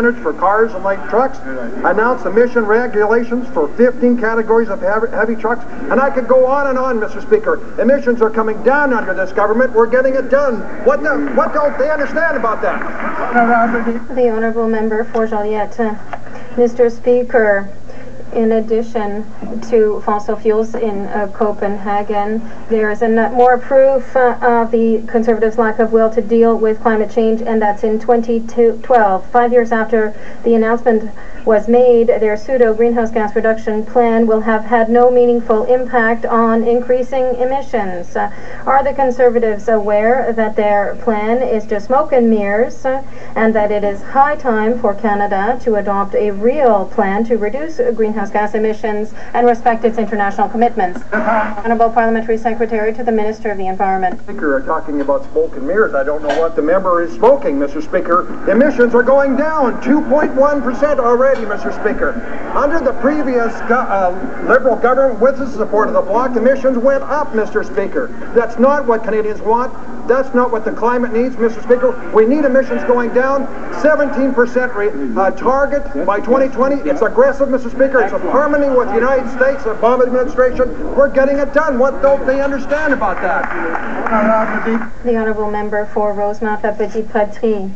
standards for cars and light trucks, announce emission regulations for 15 categories of heavy trucks, and I could go on and on, Mr. Speaker. Emissions are coming down under this government. We're getting it done. What don't they understand about that? The Honourable Member for Joliette. Mr. Speaker, in addition to fossil fuels in Copenhagen, there is more proof of the Conservatives' lack of will to deal with climate change, and that's in 2012. 5 years after the announcement was made, their pseudo-greenhouse gas reduction plan will have had no meaningful impact on increasing emissions. Are the Conservatives aware that their plan is just smoke and mirrors, and that it is high time for Canada to adopt a real plan to reduce greenhouse gas emissions and respect its international commitments? Honourable Parliamentary Secretary to the Minister of the Environment. Speaker, talking about smoke and mirrors, I don't know what the member is smoking, Mr. Speaker. Emissions are going down 2.1% already, Mr. Speaker. Under the previous Liberal government, with the support of the Bloc, emissions went up, Mr. Speaker. That's not what Canadians want. That's not what the climate needs, Mr. Speaker. We need emissions going down. 17% target by 2020. It's aggressive, Mr. Speaker. It's harmony with the United States, the Obama administration. We're getting it done. What don't they understand about that? The Honourable Member for Rosemont-la-Petite-Patrie.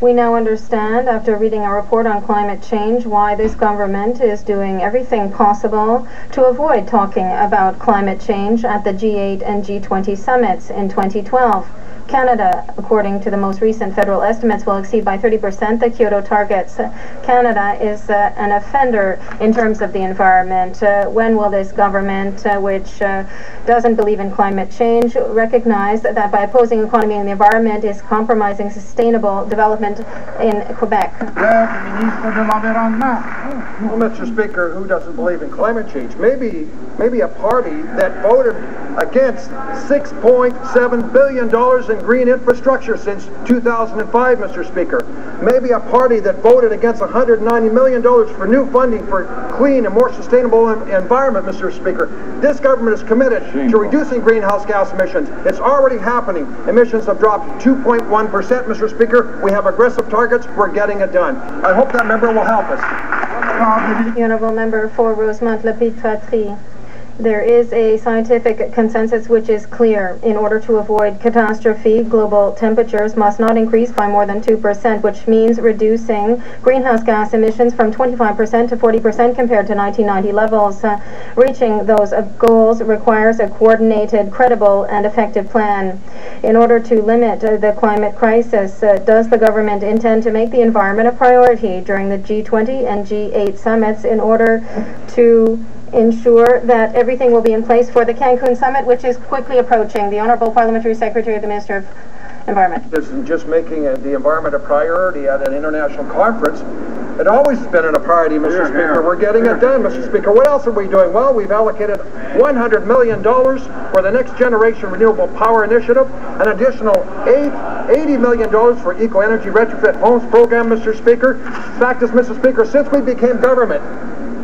We now understand, after reading a report on climate change, why this government is doing everything possible to avoid talking about climate change at the G8 and G20 summits in 2012. Canada, according to the most recent federal estimates, will exceed by 30% the Kyoto targets. Canada is an offender in terms of the environment. When will this government, which doesn't believe in climate change, recognize that by opposing economy and the environment is compromising sustainable development in Quebec? Well, Mr. Speaker, who doesn't believe in climate change? Maybe a party that voted against $6.7 billion in green infrastructure since 2005, Mr. Speaker. Maybe a party that voted against $190 million for new funding for clean and more sustainable environment, Mr. Speaker. This government is committed to reducing greenhouse gas emissions. It's already happening. Emissions have dropped 2.1%, Mr. Speaker. We have aggressive targets. We're getting it done. I hope that member will help us. The Honourable Member for Rosemont-la-Petite-Patrie. There is a scientific consensus which is clear. In order to avoid catastrophe, global temperatures must not increase by more than 2%, which means reducing greenhouse gas emissions from 25% to 40% compared to 1990 levels. Reaching those goals requires a coordinated, credible, and effective plan. In order to limit the climate crisis, does the government intend to make the environment a priority during the G20 and G8 summits in order to ensure that everything will be in place for the Cancun summit, which is quickly approaching? The Honourable Parliamentary Secretary of the Minister of Environment. This isn't just making the environment a priority at an international conference. It always has been a priority, Mr. Speaker. We're getting it done, Mr. Speaker. What else are we doing? Well, we've allocated $100 million for the Next Generation Renewable Power Initiative, an additional $80 million for Eco Energy Retrofit Homes Program, Mr. Speaker. Fact is, Mr. Speaker, since we became government,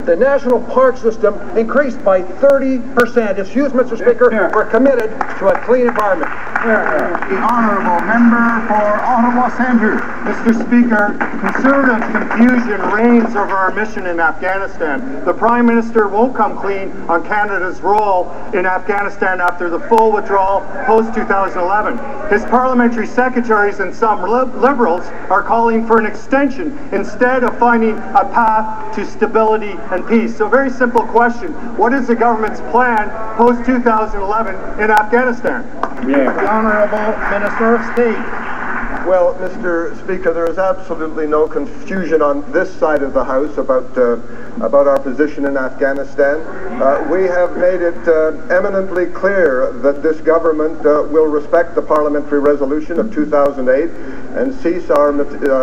the national park system increased by 30%. It's huge, Mr. Speaker. We're committed to a clean environment. The Honourable Member for Ottawa Centre. Mr. Speaker, Conservative confusion reigns over our mission in Afghanistan. The Prime Minister won't come clean on Canada's role in Afghanistan after the full withdrawal post-2011. His parliamentary secretaries and some Liberals are calling for an extension instead of finding a path to stability and peace. So very simple question. What is the government's plan post-2011 in Afghanistan? The Honourable Minister of State. Well, Mr. Speaker, there is absolutely no confusion on this side of the House about our position in Afghanistan. We have made it eminently clear that this government will respect the parliamentary resolution of 2008 and cease our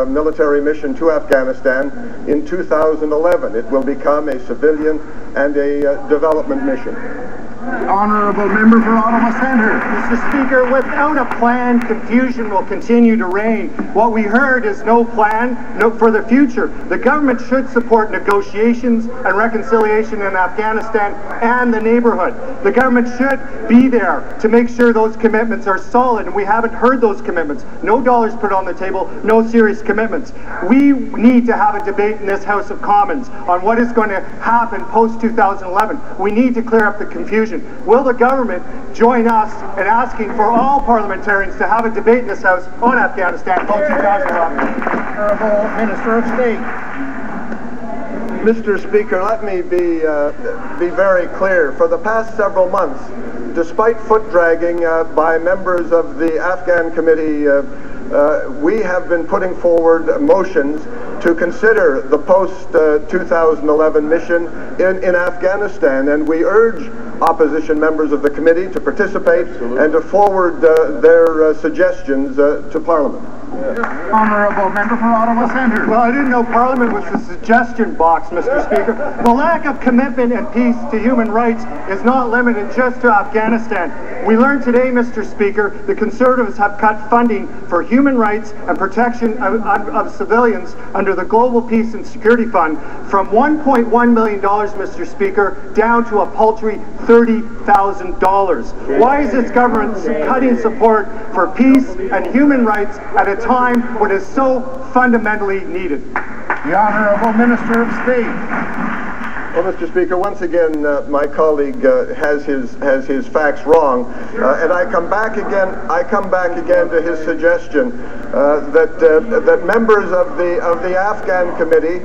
military mission to Afghanistan in 2011. It will become a civilian and a development mission. Honourable member for Ottawa Centre. Mr. Speaker, without a plan, confusion will continue to reign. What we heard is no plan for the future. The government should support negotiations and reconciliation in Afghanistan and the neighborhood. The government should be there to make sure those commitments are solid, and we haven't heard those commitments. No dollars put on the table, no serious commitments. We need to have a debate in this House of Commons on what is going to happen post-2011. We need to clear up the confusion. Will the government join us in asking for all parliamentarians to have a debate in this House on Afghanistan post-2011? Honourable Minister of State. Mr. Speaker, let me be very clear. For the past several months, despite foot dragging by members of the Afghan Committee, we have been putting forward motions to consider the post-2011 mission in Afghanistan, and we urge opposition members of the committee to participate and to forward their suggestions to Parliament. Honourable member for Ottawa Centre. Well, I didn't know Parliament was a suggestion box, Mr. Speaker. The lack of commitment and peace to human rights is not limited just to Afghanistan. We learned today, Mr. Speaker, the Conservatives have cut funding for human rights and protection of civilians under the Global Peace and Security Fund from $1.1 million, Mr. Speaker, down to a paltry $30,000. Why is this government cutting support for peace and human rights at a time when it is so fundamentally needed? The Honourable Minister of State. Well, Mr. Speaker, once again, my colleague has his facts wrong, and I come back again to his suggestion that members of the Afghan Committee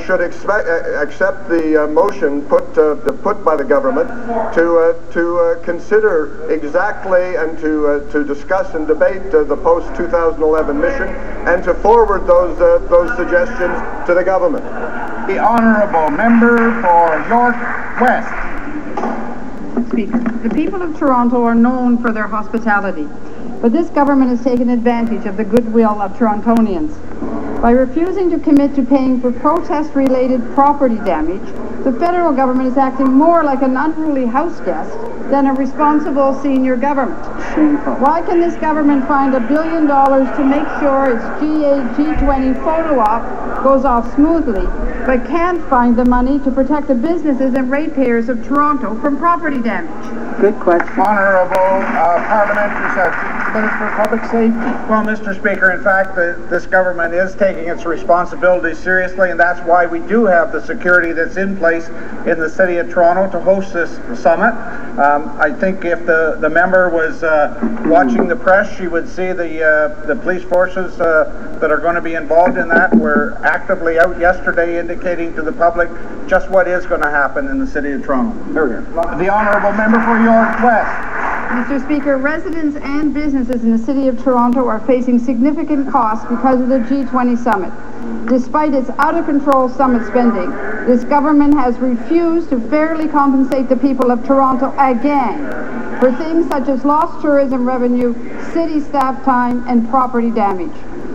should accept the motion put by the government to consider exactly and to discuss and debate the post-2011 mission and to forward those suggestions to the government. The Honourable Member for York West. Speaker, the people of Toronto are known for their hospitality, but this government has taken advantage of the goodwill of Torontonians. By refusing to commit to paying for protest-related property damage, the federal government is acting more like an unruly house guest than a responsible senior government. Why can this government find $1 billion to make sure its G20 photo op goes off smoothly, but can't find the money to protect the businesses and ratepayers of Toronto from property damage? Good question. Honourable Parliamentary Secretary. Minister for Public Safety. Well, Mr. Speaker, in fact, this government is taking its responsibilities seriously, and that's why we do have the security that's in place in the City of Toronto to host this summit. I think if the member was watching the press, she would see the police forces that are going to be involved in that were actively out yesterday indicating to the public just what is going to happen in the City of Toronto. The Honourable Member for York West. Mr. Speaker, residents and businesses in the City of Toronto are facing significant costs because of the G20 summit. Despite its out-of-control summit spending, this government has refused to fairly compensate the people of Toronto again for things such as lost tourism revenue, city staff time, and property damage.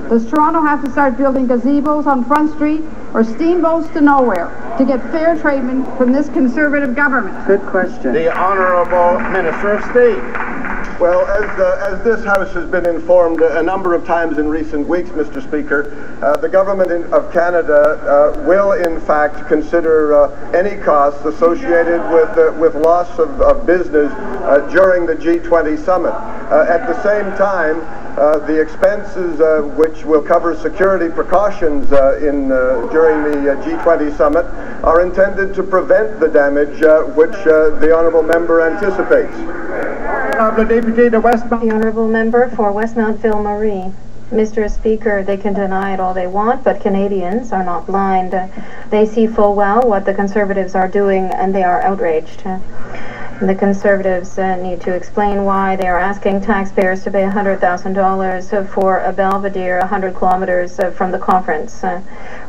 Does Toronto have to start building gazebos on Front Street or steamboats to nowhere to get fair treatment from this Conservative government? Good question. The Honourable Minister of State. Well, as this House has been informed a number of times in recent weeks, Mr. Speaker, the Government of Canada will in fact consider any costs associated with loss of business during the G20 summit. At the same time, the expenses which will cover security precautions during the G20 summit are intended to prevent the damage which the honourable member anticipates. The honourable member for Westmount Ville-Marie. Mr. Speaker, they can deny it all they want, but Canadians are not blind. They see full well what the Conservatives are doing, and they are outraged. The Conservatives need to explain why they are asking taxpayers to pay $100,000 for a Belvedere 100 kilometers from the conference.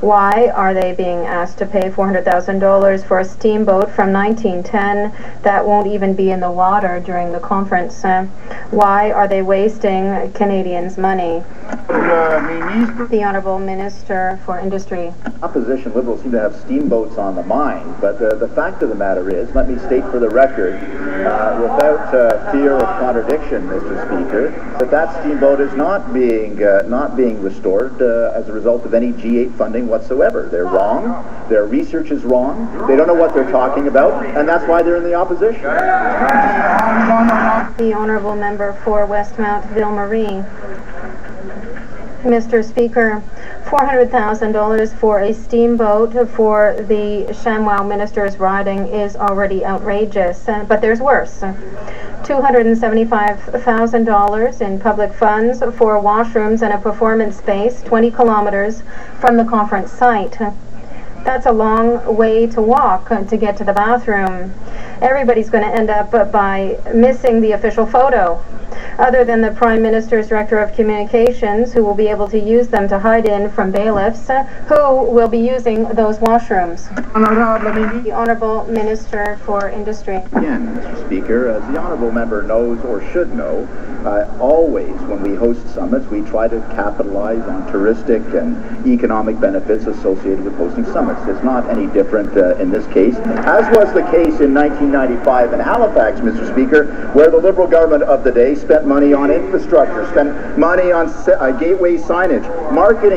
Why are they being asked to pay $400,000 for a steamboat from 1910 that won't even be in the water during the conference? Why are they wasting Canadians' money? The Honourable Minister for Industry. Opposition Liberals seem to have steamboats on the mind, but the fact of the matter is, let me state for the record, without fear of contradiction, Mr. Speaker, that steamboat is not being restored as a result of any G8 funding whatsoever. They're wrong. Their research is wrong. They don't know what they're talking about, and that's why they're in the opposition. The Honourable Member for Westmount Ville-Marie. Mr. Speaker, $400,000 for a steamboat for the ShamWow minister's riding is already outrageous, but there's worse. $275,000 in public funds for washrooms and a performance space 20 kilometers from the conference site. That's a long way to walk to get to the bathroom. Everybody's going to end up by missing the official photo, other than the Prime Minister's Director of Communications, who will be able to use them to hide in from bailiffs, who will be using those washrooms. The Honourable Minister for Industry. Again, Mr. Speaker, as the Honourable Member knows or should know, always when we host summits, we try to capitalize on touristic and economic benefits associated with hosting summits. It's not any different in this case, as was the case in 1995 in Halifax, Mr. Speaker, where the Liberal government of the day spent money on infrastructure, spent money on gateway signage, marketing